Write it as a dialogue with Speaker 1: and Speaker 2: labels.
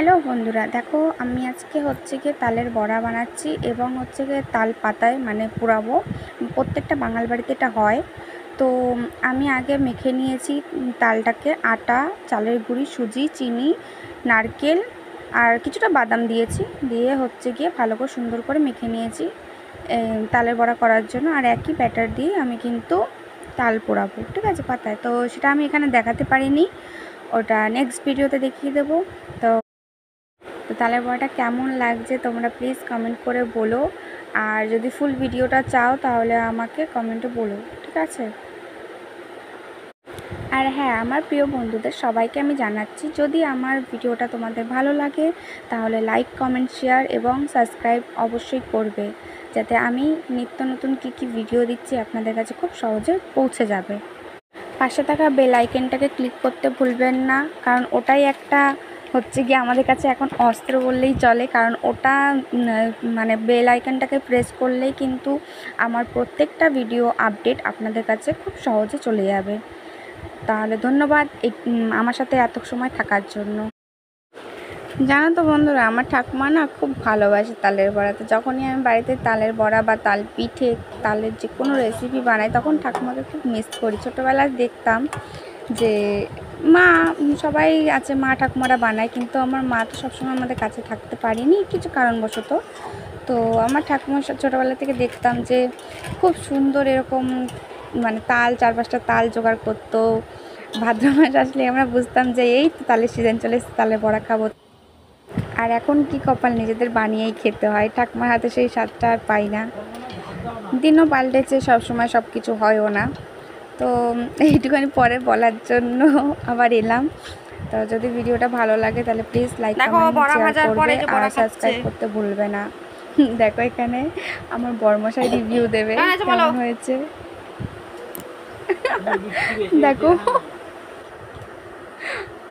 Speaker 1: Hello বন্ধুরা, দেখো আমি আজকে হচ্ছে গিয়ে তালের বড়া বানাচ্ছি এবং হচ্ছে গিয়ে তাল পাতায় মানে পোড়াবো। প্রত্যেকটা বাঙাল বাড়িতে এটা হয়। তো আমি আগে মেখে নিয়েছি তালটাকে, আটা, চালের গুঁড়ি, সুজি, চিনি, নারকেল আর কিছুটা বাদাম দিয়েছি, দিয়ে হচ্ছে গিয়ে ভালো করে সুন্দর করে মেখে নিয়েছি তালের বড়া করার জন্য। আর একই ব্যাটার দিয়ে আমি কিন্তু তাল পোড়াবো, ঠিক আছে, পাতায়। তো সেটা আমি এখানে দেখাতে পারিনি, ওটা নেক্সট ভিডিওতে দেখিয়ে দেবো। তো তালের বড়াটা কেমন লাগছে তোমরা প্লিজ কমেন্ট করে বলো, আর যদি ফুল ভিডিওটা চাও তাহলে আমাকে কমেন্টে বলো, ঠিক আছে। আর হ্যাঁ, আমার প্রিয় বন্ধুদের সবাইকে আমি জানাচ্ছি, যদি আমার ভিডিওটা তোমাদের ভালো লাগে তাহলে লাইক, কমেন্ট, শেয়ার এবং সাবস্ক্রাইব অবশ্যই করবে, যাতে আমি নিত্য নতুন কী ভিডিও দিচ্ছি আপনাদের কাছে খুব সহজে পৌঁছে যাবে। পাশে থাকা বেল আইকনটাকে ক্লিক করতে ভুলবেন না, কারণ ওটাই একটা হচ্ছে গিয়ে আমাদের কাছে এখন অস্ত্র বললেই চলে, কারণ ওটা মানে বেল আইকনটাকে প্রেস করলেই কিন্তু আমার প্রত্যেকটা ভিডিও আপডেট আপনাদের কাছে খুব সহজে চলে যাবে। তাহলে ধন্যবাদ আমার সাথে এত সময় থাকার জন্য। জানো তো বন্ধুরা, আমার ঠাকুমা না খুব ভালোবাসে তালের বড়া। তো যখনই আমি বাড়িতে তালের বড়া বা তাল পিঠে, তালের যে কোনো রেসিপি বানাই, তখন ঠাকুমাকে খুব মিস করি। ছোটোবেলায় দেখতাম যে মা, সবাই আছে, মা ঠাকুমারা বানায়, কিন্তু আমার মা তো সবসময় আমাদের কাছে থাকতে পারিনি কিছু কারণবশত। তো আমার ঠাকুমার ছোটোবেলা থেকে দেখতাম যে খুব সুন্দর এরকম মানে তাল, 4-5টা তাল জোগাড় করতো। ভাদ্র মাস আসলে আমরা বুঝতাম যে এই তো তালের সিজন চলে এসেছে, তালের বড়া খাবো। আর এখন কি কপাল, নিজেদের বানিয়েই খেতে হয়। ঠাকুমার হাতে সেই স্বাদটা আর পাই না। দিনও পাল্টেছে, সবসময় সব কিছু হয়ও না। তো এইটুখানি পরে বলার জন্য আবার এলাম। তো যদি ভিডিওটা ভালো লাগে তাহলে প্লিজ লাইক, কমেন্ট, শেয়ার করবে আর সাবস্ক্রাইব করতে ভুলবে না। দেখো এখানে আমার বরমশাই রিভিউ দেবে কেমন হয়েছে। দেখো।